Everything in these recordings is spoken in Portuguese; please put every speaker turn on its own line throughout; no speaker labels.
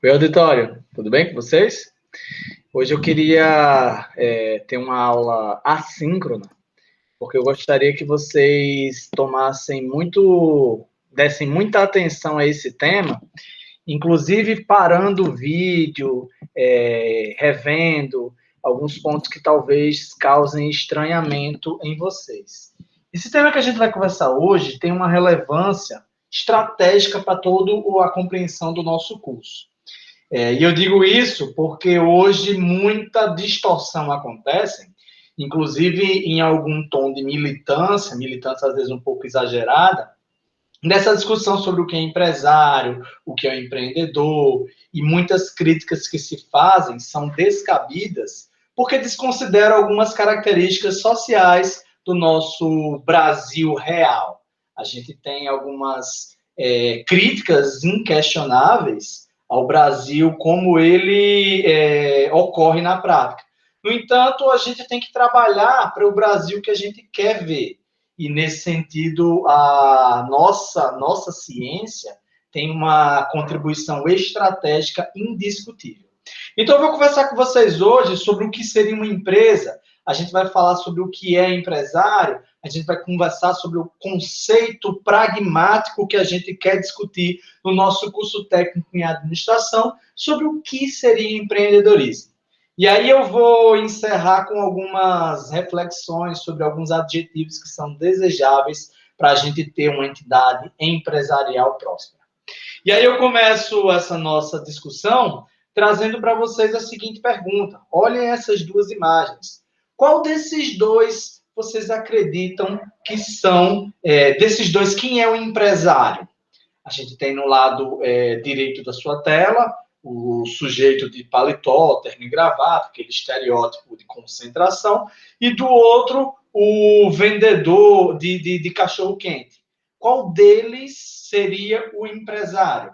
Oi, auditório, tudo bem com vocês? Hoje eu queria ter uma aula assíncrona, porque eu gostaria que vocês dessem muita atenção a esse tema, inclusive parando o vídeo, revendo alguns pontos que talvez causem estranhamento em vocês. Esse tema que a gente vai conversar hoje tem uma relevância estratégica para toda a compreensão do nosso curso. E eu digo isso porque hoje muita distorção acontece, inclusive em algum tom de militância às vezes um pouco exagerada, nessa discussão sobre o que é empresário, o que é empreendedor, e muitas críticas que se fazem são descabidas porque desconsideram algumas características sociais do nosso Brasil real. A gente tem algumas críticas inquestionáveis ao Brasil, como ele ocorre na prática. No entanto, a gente tem que trabalhar para o Brasil que a gente quer ver. E, nesse sentido, a nossa ciência tem uma contribuição estratégica indiscutível. Então, eu vou conversar com vocês hoje sobre o que seria uma empresa, a gente vai falar sobre o que é empresário, a gente vai conversar sobre o conceito pragmático que a gente quer discutir no nosso curso técnico em administração, sobre o que seria empreendedorismo. E aí eu vou encerrar com algumas reflexões sobre alguns adjetivos que são desejáveis para a gente ter uma entidade empresarial próspera. E aí eu começo essa nossa discussão trazendo para vocês a seguinte pergunta. Olhem essas duas imagens. Qual desses dois vocês acreditam que são, desses dois, quem é o empresário? A gente tem no lado direito da sua tela o sujeito de paletó, terno e gravata, aquele estereótipo de concentração, e do outro, o vendedor de cachorro-quente. Qual deles seria o empresário?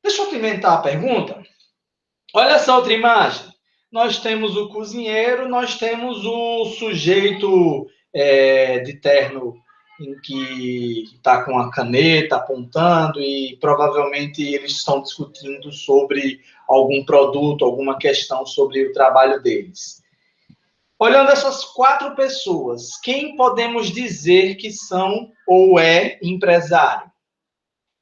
Deixa eu pimentar a pergunta. Olha essa outra imagem. Nós temos o cozinheiro, nós temos o sujeito de terno em que está com a caneta apontando e provavelmente eles estão discutindo sobre algum produto, alguma questão sobre o trabalho deles. Olhando essas quatro pessoas, quem podemos dizer que são ou é empresário?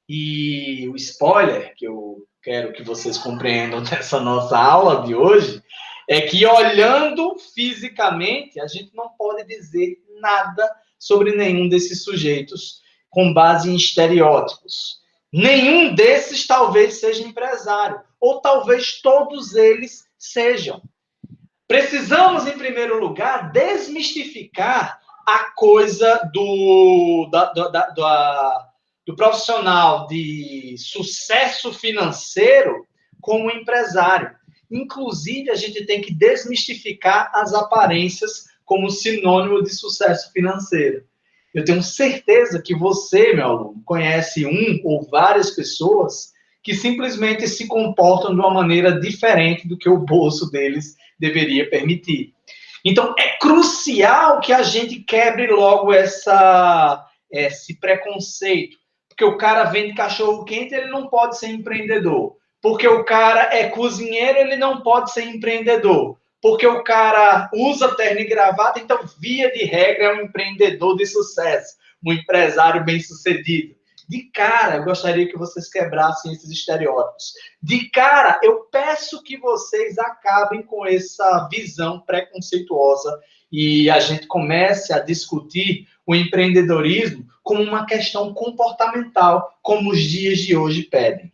E o spoiler que eu quero que vocês compreendam dessa nossa aula de hoje é que, olhando fisicamente, a gente não pode dizer nada sobre nenhum desses sujeitos com base em estereótipos. Nenhum desses talvez seja empresário, ou talvez todos eles sejam. Precisamos, em primeiro lugar, desmistificar a coisa do profissional de sucesso financeiro como empresário. Inclusive, a gente tem que desmistificar as aparências como sinônimo de sucesso financeiro. Eu tenho certeza que você, meu aluno, conhece um ou várias pessoas que simplesmente se comportam de uma maneira diferente do que o bolso deles deveria permitir. Então, é crucial que a gente quebre logo esse preconceito. Porque o cara vende cachorro-quente, ele não pode ser empreendedor. Porque o cara é cozinheiro, ele não pode ser empreendedor. Porque o cara usa terno e gravata, então, via de regra, é um empreendedor de sucesso, um empresário bem-sucedido. De cara, eu gostaria que vocês quebrassem esses estereótipos. De cara, eu peço que vocês acabem com essa visão preconceituosa e a gente comece a discutir o empreendedorismo como uma questão comportamental, como os dias de hoje pedem.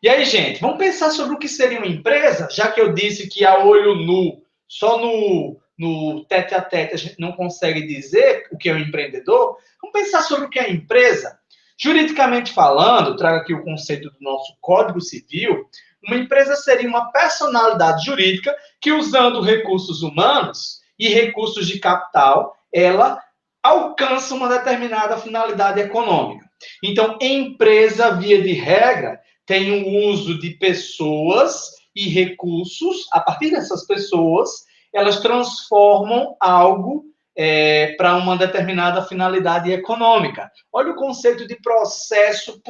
E aí, gente, vamos pensar sobre o que seria uma empresa, já que eu disse que a olho nu, só no tete-a-tete a gente não consegue dizer o que é um empreendedor. Vamos pensar sobre o que é empresa. Juridicamente falando, trago aqui o conceito do nosso Código Civil, uma empresa seria uma personalidade jurídica que, usando recursos humanos e recursos de capital, ela alcança uma determinada finalidade econômica. Então, empresa, via de regra, tem o uso de pessoas e recursos. A partir dessas pessoas, elas transformam algo para uma determinada finalidade econômica. Olha o conceito de processo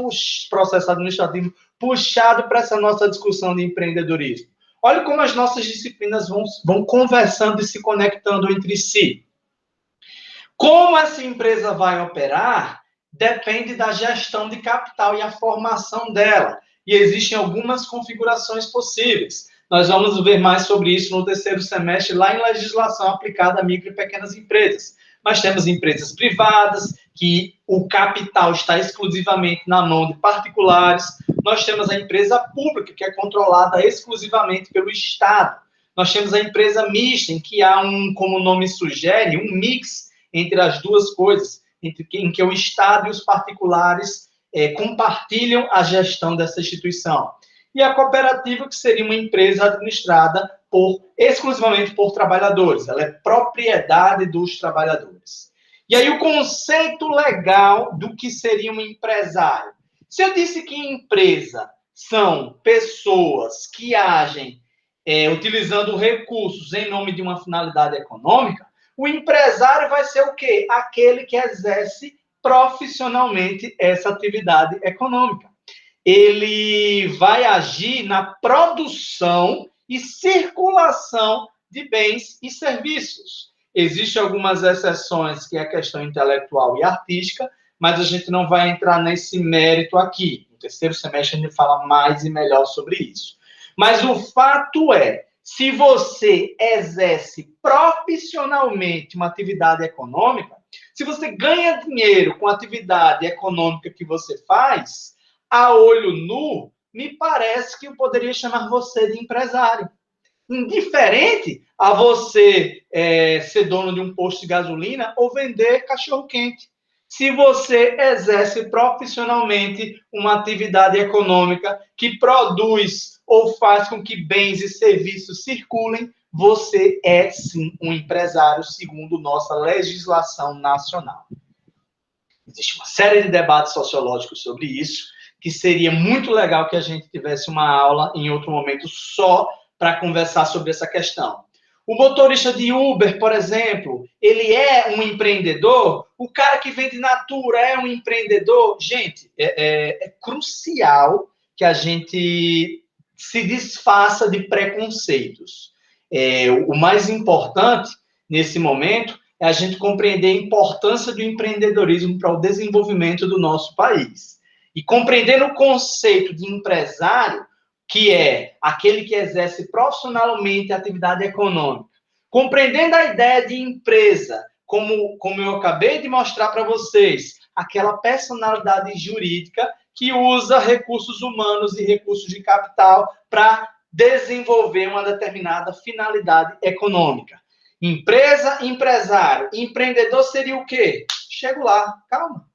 administrativo puxado para essa nossa discussão de empreendedorismo. Olha como as nossas disciplinas vão conversando e se conectando entre si. Como essa empresa vai operar depende da gestão de capital e a formação dela. E existem algumas configurações possíveis. Nós vamos ver mais sobre isso no terceiro semestre, lá em legislação aplicada a micro e pequenas empresas. Mas temos empresas privadas, que o capital está exclusivamente na mão de particulares. Nós temos a empresa pública, que é controlada exclusivamente pelo Estado. Nós temos a empresa mista, em que há como o nome sugere, um mix entre as duas coisas, em que o Estado e os particulares compartilham a gestão dessa instituição. E a cooperativa, que seria uma empresa administrada exclusivamente por trabalhadores, ela é propriedade dos trabalhadores. E aí o conceito legal do que seria um empresário. Se eu disse que empresa são pessoas que agem utilizando recursos em nome de uma finalidade econômica, o empresário vai ser o quê? Aquele que exerce profissionalmente essa atividade econômica. Ele vai agir na produção e circulação de bens e serviços. Existem algumas exceções, que é a questão intelectual e artística, mas a gente não vai entrar nesse mérito aqui. No terceiro semestre a gente fala mais e melhor sobre isso. Mas o fato é, se você exerce profissionalmente uma atividade econômica, se você ganha dinheiro com a atividade econômica que você faz, a olho nu, me parece que eu poderia chamar você de empresário. Indiferente a você ser dono de um posto de gasolina ou vender cachorro-quente. Se você exerce profissionalmente uma atividade econômica que produz ou faz com que bens e serviços circulem, você é, sim, um empresário, segundo nossa legislação nacional. Existe uma série de debates sociológicos sobre isso, que seria muito legal que a gente tivesse uma aula em outro momento só para conversar sobre essa questão. O motorista de Uber, por exemplo, ele é um empreendedor? O cara que vende Natura é um empreendedor? Gente, é crucial que a gente se desfaça de preconceitos. O mais importante, nesse momento, é a gente compreender a importância do empreendedorismo para o desenvolvimento do nosso país. E compreendendo o conceito de empresário, que é aquele que exerce profissionalmente a atividade econômica, compreendendo a ideia de empresa, como eu acabei de mostrar para vocês, aquela personalidade jurídica que usa recursos humanos e recursos de capital para desenvolver uma determinada finalidade econômica. Empresa, empresário, empreendedor seria o quê? Chego lá, calma.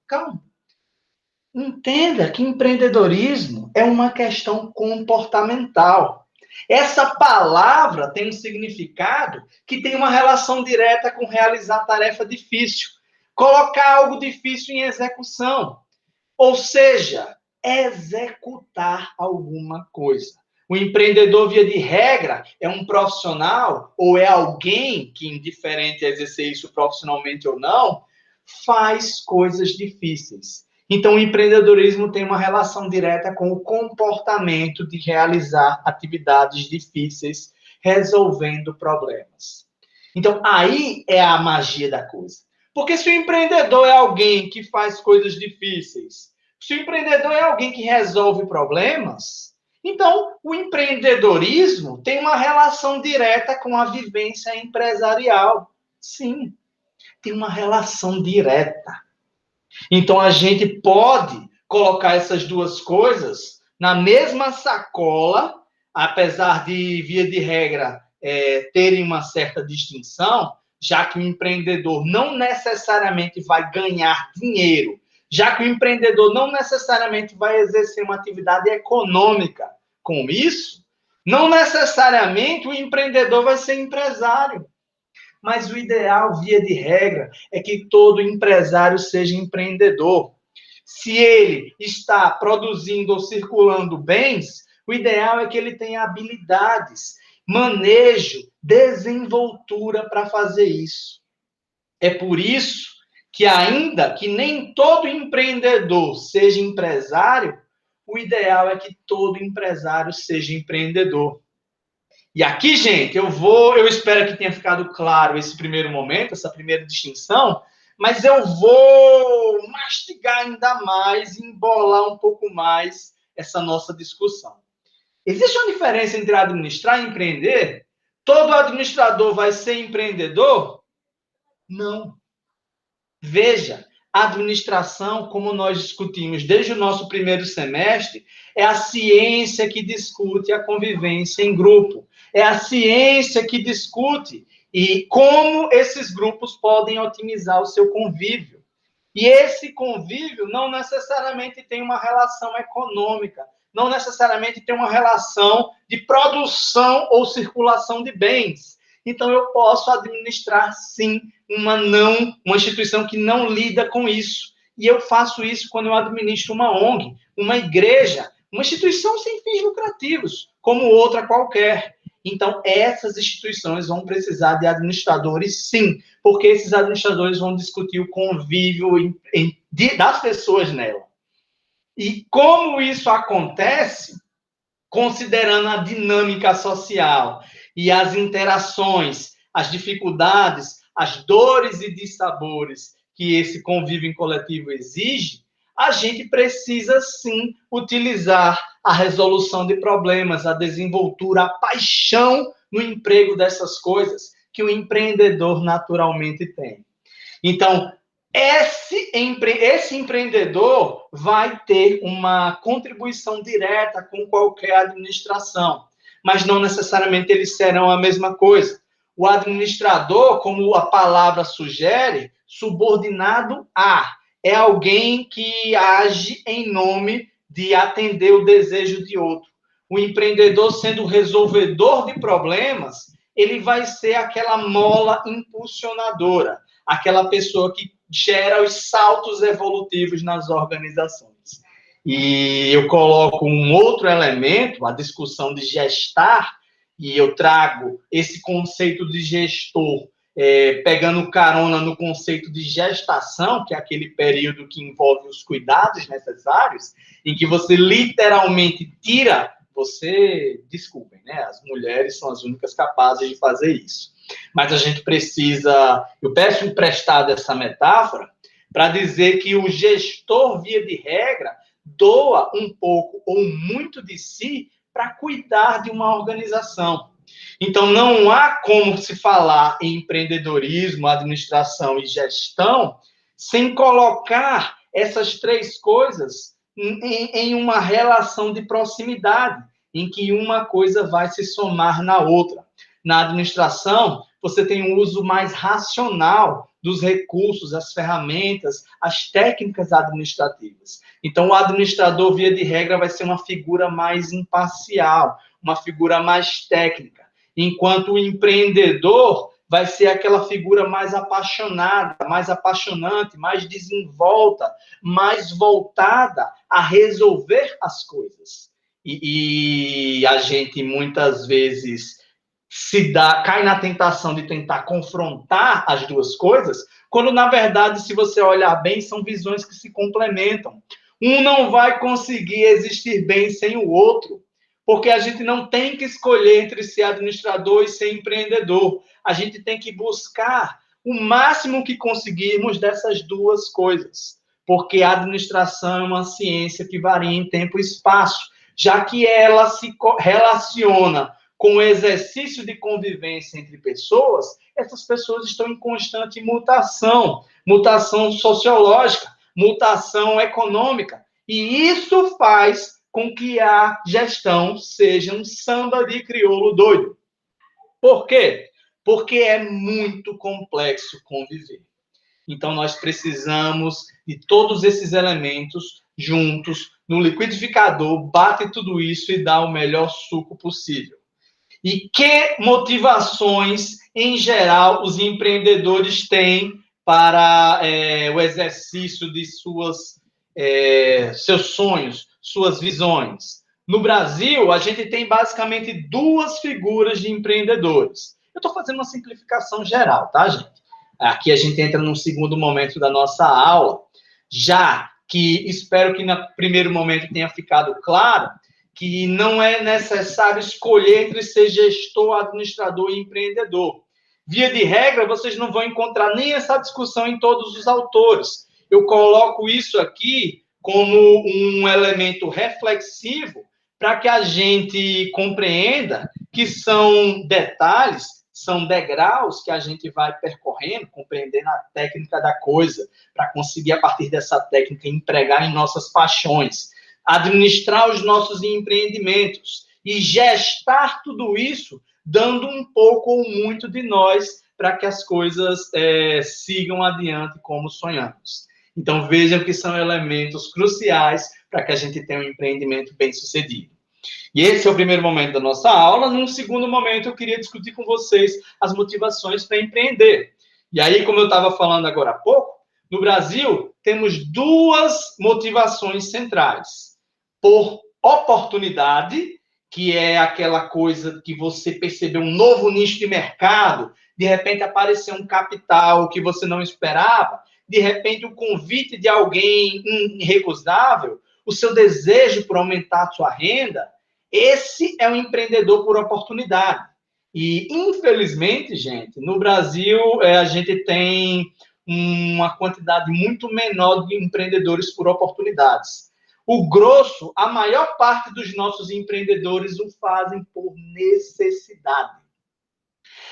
Entenda que empreendedorismo é uma questão comportamental. Essa palavra tem um significado que tem uma relação direta com realizar tarefa difícil, colocar algo difícil em execução, ou seja, executar alguma coisa. O empreendedor, via de regra, é um profissional ou é alguém que, indiferente a exercer isso profissionalmente ou não, faz coisas difíceis. Então, o empreendedorismo tem uma relação direta com o comportamento de realizar atividades difíceis, resolvendo problemas. Então, aí é a magia da coisa. Porque se o empreendedor é alguém que faz coisas difíceis, se o empreendedor é alguém que resolve problemas, então o empreendedorismo tem uma relação direta com a vivência empresarial. Sim, tem uma relação direta. Então, a gente pode colocar essas duas coisas na mesma sacola, apesar de, via de regra, terem uma certa distinção, já que o empreendedor não necessariamente vai ganhar dinheiro, já que o empreendedor não necessariamente vai exercer uma atividade econômica com isso, não necessariamente o empreendedor vai ser empresário. Mas o ideal, via de regra, é que todo empresário seja empreendedor. Se ele está produzindo ou circulando bens, o ideal é que ele tenha habilidades, manejo, desenvoltura para fazer isso. É por isso que, ainda que nem todo empreendedor seja empresário, o ideal é que todo empresário seja empreendedor. E aqui, gente, eu espero que tenha ficado claro esse primeiro momento, essa primeira distinção, mas eu vou mastigar ainda mais, embolar um pouco mais essa nossa discussão. Existe uma diferença entre administrar e empreender? Todo administrador vai ser empreendedor? Não. Veja, a administração, como nós discutimos desde o nosso primeiro semestre, é a ciência que discute a convivência em grupo. É a ciência que discute e como esses grupos podem otimizar o seu convívio. E esse convívio não necessariamente tem uma relação econômica, não necessariamente tem uma relação de produção ou circulação de bens. Então, eu posso administrar, sim, uma instituição que não lida com isso. E eu faço isso quando eu administro uma ONG, uma igreja, uma instituição sem fins lucrativos, como outra qualquer. Então, essas instituições vão precisar de administradores, sim, porque esses administradores vão discutir o convívio das pessoas nela. E como isso acontece, considerando a dinâmica social e as interações, as dificuldades, as dores e dissabores que esse convívio coletivo exige, a gente precisa, sim, utilizar a resolução de problemas, a desenvoltura, a paixão no emprego dessas coisas que o empreendedor naturalmente tem. Então, esse empreendedor vai ter uma contribuição direta com qualquer administração, mas não necessariamente eles serão a mesma coisa. O administrador, como a palavra sugere, subordinado a, é alguém que age em nome de atender o desejo de outro. O empreendedor, sendo o resolvedor de problemas, ele vai ser aquela mola impulsionadora, aquela pessoa que gera os saltos evolutivos nas organizações. E eu coloco um outro elemento, a discussão de gestar, e eu trago esse conceito de gestor, pegando carona no conceito de gestação, que é aquele período que envolve os cuidados necessários, em que você literalmente tira, desculpem, né? As mulheres são as únicas capazes de fazer isso. Mas a gente precisa, eu peço emprestado essa metáfora para dizer que o gestor, via de regra, doa um pouco ou muito de si para cuidar de uma organização. Então, não há como se falar em empreendedorismo, administração e gestão sem colocar essas três coisas em uma relação de proximidade, em que uma coisa vai se somar na outra. Na administração, você tem um uso mais racional dos recursos, as ferramentas, as técnicas administrativas. Então, o administrador, via de regra, vai ser uma figura mais imparcial, uma figura mais técnica, enquanto o empreendedor vai ser aquela figura mais apaixonada, mais apaixonante, mais desenvolta, mais voltada a resolver as coisas. E a gente, muitas vezes, cai na tentação de tentar confrontar as duas coisas, quando, na verdade, se você olhar bem, são visões que se complementam. Um não vai conseguir existir bem sem o outro, porque a gente não tem que escolher entre ser administrador e ser empreendedor. A gente tem que buscar o máximo que conseguirmos dessas duas coisas, porque a administração é uma ciência que varia em tempo e espaço, já que ela se relaciona com o exercício de convivência entre pessoas, essas pessoas estão em constante mutação, mutação sociológica, mutação econômica, e isso faz com que a gestão seja um samba de crioulo doido. Por quê? Porque é muito complexo conviver. Então, nós precisamos de todos esses elementos juntos, no liquidificador, bate tudo isso e dá o melhor suco possível. E que motivações, em geral, os empreendedores têm para o exercício de seus sonhos, suas visões? No Brasil, a gente tem basicamente duas figuras de empreendedores. Eu estou fazendo uma simplificação geral, tá, gente? Aqui a gente entra num segundo momento da nossa aula. Já que espero que no primeiro momento tenha ficado claro, que não é necessário escolher entre ser gestor, administrador e empreendedor. Via de regra, vocês não vão encontrar nem essa discussão em todos os autores. Eu coloco isso aqui como um elemento reflexivo para que a gente compreenda que são detalhes, são degraus que a gente vai percorrendo, compreendendo a técnica da coisa, para conseguir, a partir dessa técnica, empregar em nossas paixões, administrar os nossos empreendimentos e gestar tudo isso, dando um pouco ou muito de nós para que as coisas sigam adiante como sonhamos. Então, vejam que são elementos cruciais para que a gente tenha um empreendimento bem-sucedido. E esse é o primeiro momento da nossa aula. Num segundo momento, eu queria discutir com vocês as motivações para empreender. E aí, como eu estava falando agora há pouco, no Brasil, temos duas motivações centrais. Por oportunidade, que é aquela coisa que você percebeu um novo nicho de mercado, de repente apareceu um capital que você não esperava, de repente o convite de alguém irrecusável, o seu desejo por aumentar a sua renda, esse é um empreendedor por oportunidade. E, infelizmente, gente, no Brasil, a gente tem uma quantidade muito menor de empreendedores por oportunidades. O grosso, a maior parte dos nossos empreendedores o fazem por necessidade.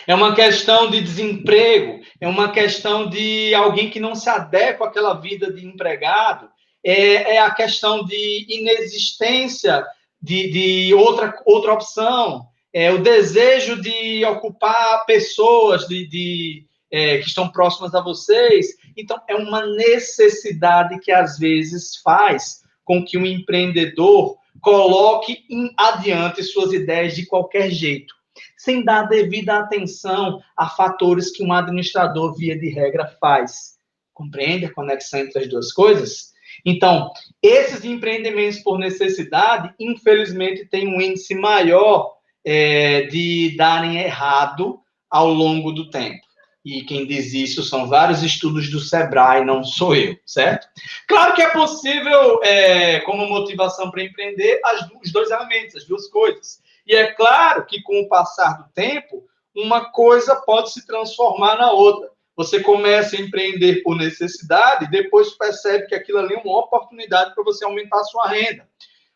É uma questão de desemprego, é uma questão de alguém que não se adequa àquela vida de empregado, é a questão de inexistência de outra opção, é o desejo de ocupar pessoas que estão próximas a vocês. Então, é uma necessidade que, às vezes, faz com que um empreendedor coloque adiante suas ideias de qualquer jeito, sem dar devida atenção a fatores que um administrador, via de regra, faz. Compreende a conexão entre as duas coisas? Então, esses empreendimentos por necessidade, infelizmente, têm um índice maior de darem errado ao longo do tempo. E quem diz isso são vários estudos do Sebrae, não sou eu, certo? Claro que é possível, como motivação para empreender, os dois elementos, as duas coisas. E é claro que, com o passar do tempo, uma coisa pode se transformar na outra. Você começa a empreender por necessidade, depois percebe que aquilo ali é uma oportunidade para você aumentar a sua renda.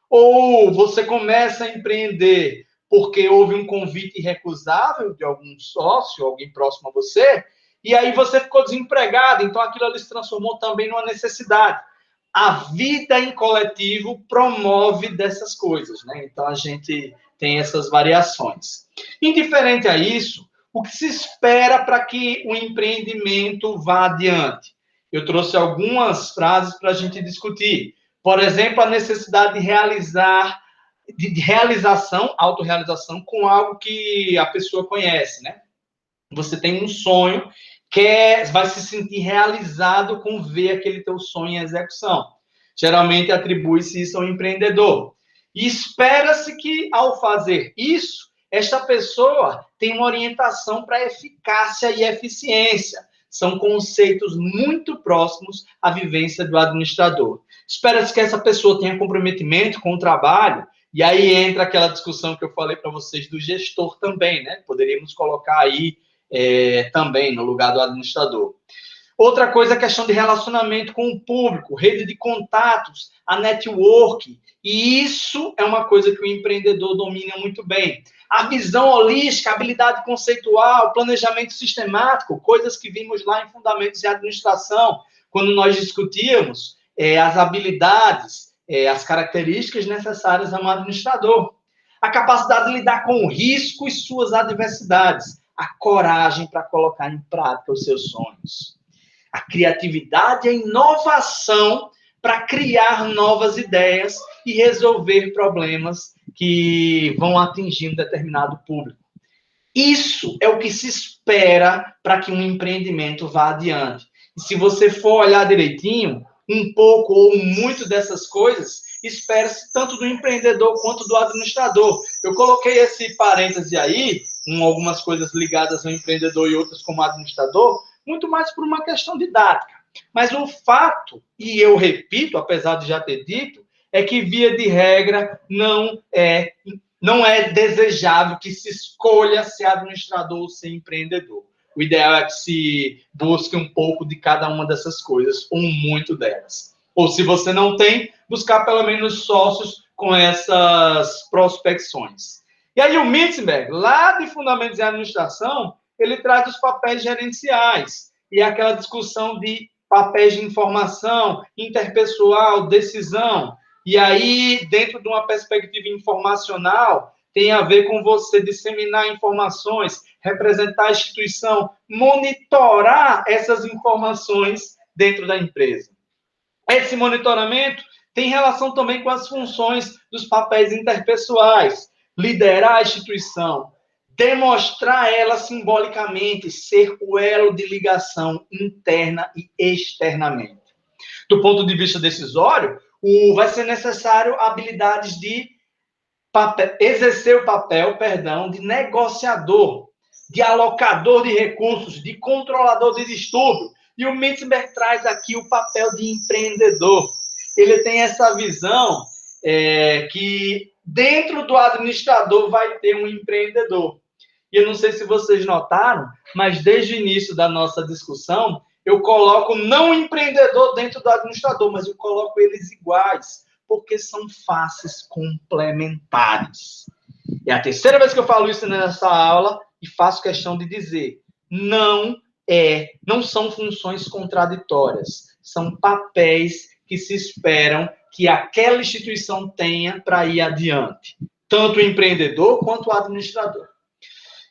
Ou você começa a empreender porque houve um convite irrecusável de algum sócio, alguém próximo a você, e aí você ficou desempregado, então aquilo ali se transformou também numa necessidade. A vida em coletivo promove dessas coisas, né? Então a gente tem essas variações. Indiferente a isso, o que se espera para que o empreendimento vá adiante? Eu trouxe algumas frases para a gente discutir. Por exemplo, a necessidade de realização, autorrealização, com algo que a pessoa conhece, né? Você tem um sonho, vai se sentir realizado com ver aquele teu sonho em execução. Geralmente atribui-se isso ao empreendedor. E espera-se que, ao fazer isso, esta pessoa tem uma orientação para eficácia e eficiência. São conceitos muito próximos à vivência do administrador. Espera-se que essa pessoa tenha comprometimento com o trabalho, e aí entra aquela discussão que eu falei para vocês do gestor também, né? Poderíamos colocar aí também no lugar do administrador. Outra coisa é a questão de relacionamento com o público, rede de contatos, a network. E isso é uma coisa que o empreendedor domina muito bem. A visão holística, a habilidade conceitual, planejamento sistemático, coisas que vimos lá em Fundamentos em Administração, quando nós discutíamos as habilidades, as características necessárias a um administrador. A capacidade de lidar com o risco e suas adversidades. A coragem para colocar em prática os seus sonhos. A criatividade e a inovação para criar novas ideias e resolver problemas que vão atingir um determinado público. Isso é o que se espera para que um empreendimento vá adiante. E se você for olhar direitinho, um pouco ou muito dessas coisas, espera-se tanto do empreendedor quanto do administrador. Eu coloquei esse parêntese aí, com algumas coisas ligadas ao empreendedor e outras como administrador, muito mais por uma questão didática. Mas o fato, e eu repito, apesar de já ter dito, é que, via de regra, não é desejável que se escolha ser administrador ou ser empreendedor. O ideal é que se busque um pouco de cada uma dessas coisas, ou muito delas. Ou, se você não tem, buscar pelo menos sócios com essas prospecções. E aí o Mietzenberg, lá de Fundamentos em Administração, ele traz os papéis gerenciais e aquela discussão de papéis de informação, interpessoal, decisão. E aí, dentro de uma perspectiva informacional, tem a ver com você disseminar informações, representar a instituição, monitorar essas informações dentro da empresa. Esse monitoramento tem relação também com as funções dos papéis interpessoais, liderar a instituição, demonstrar ela simbolicamente, ser o elo de ligação interna e externamente. Do ponto de vista decisório, vai ser necessário habilidades de exercer o papel, de negociador, de alocador de recursos, de controlador de distúrbio. E o Mietzenberg traz aqui o papel de empreendedor. Ele tem essa visão que dentro do administrador vai ter um empreendedor. E eu não sei se vocês notaram, mas desde o início da nossa discussão, eu coloco não o empreendedor dentro do administrador, mas eu coloco eles iguais, porque são faces complementares. É a terceira vez que eu falo isso nessa aula e faço questão de dizer, não são funções contraditórias, são papéis que se esperam que aquela instituição tenha para ir adiante, tanto o empreendedor quanto o administrador.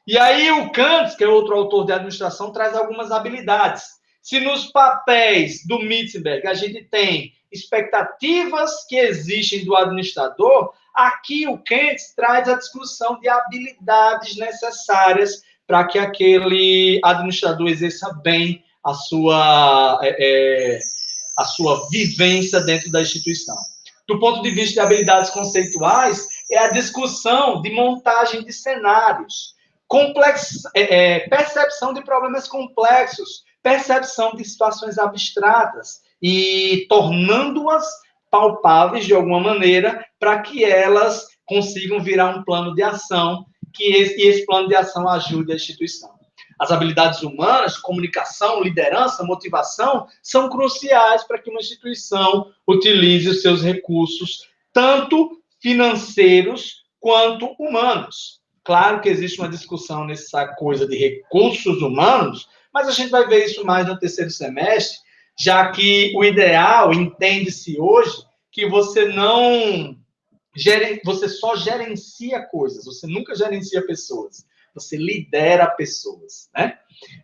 E aí o Kantz, que é outro autor de administração, traz algumas habilidades. Se nos papéis do Mietzenberg a gente tem expectativas que existem do administrador, aqui o Kantz traz a discussão de habilidades necessárias para que aquele administrador exerça bem a sua vivência dentro da instituição. Do ponto de vista de habilidades conceituais, é a discussão de montagem de cenários, percepção de problemas complexos, percepção de situações abstratas e tornando-as palpáveis de alguma maneira para que elas consigam virar um plano de ação e esse plano de ação ajude a instituição. As habilidades humanas, comunicação, liderança, motivação, são cruciais para que uma instituição utilize os seus recursos, tanto financeiros quanto humanos. Claro que existe uma discussão nessa coisa de recursos humanos, mas a gente vai ver isso mais no terceiro semestre, já que o ideal, entende-se hoje, que você só gerencia coisas, você nunca gerencia pessoas, você lidera pessoas, né?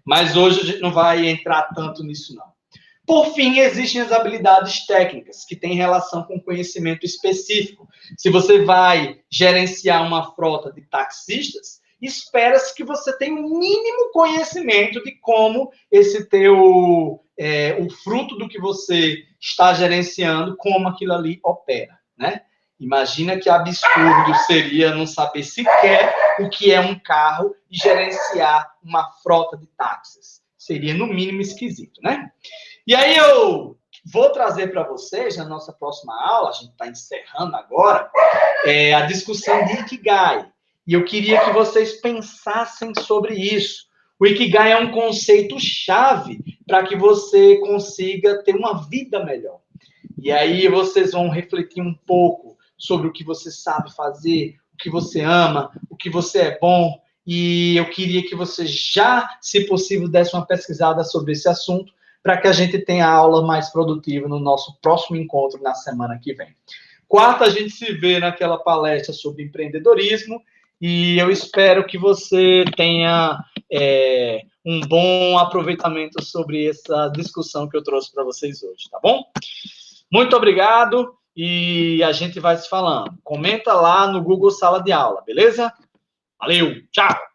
Mas hoje a gente não vai entrar tanto nisso, não. Por fim, existem as habilidades técnicas, que têm relação com conhecimento específico. Se você vai gerenciar uma frota de taxistas, espera-se que você tenha um mínimo conhecimento de como esse o fruto do que você está gerenciando, como aquilo ali opera, né? Imagina que absurdo seria não saber sequer o que é um carro e gerenciar uma frota de táxis. Seria, no mínimo, esquisito, né? E aí eu vou trazer para vocês, na nossa próxima aula, a gente está encerrando agora, a discussão de Ikigai. E eu queria que vocês pensassem sobre isso. O Ikigai é um conceito-chave para que você consiga ter uma vida melhor. E aí vocês vão refletir um pouco sobre o que você sabe fazer, o que você ama, o que você é bom. E eu queria que você já, se possível, desse uma pesquisada sobre esse assunto, para que a gente tenha aula mais produtiva no nosso próximo encontro na semana que vem. Quarta, a gente se vê naquela palestra sobre empreendedorismo, e eu espero que você tenha um bom aproveitamento sobre essa discussão que eu trouxe para vocês hoje, tá bom? Muito obrigado, e a gente vai se falando. Comenta lá no Google Sala de Aula, beleza? Valeu, tchau!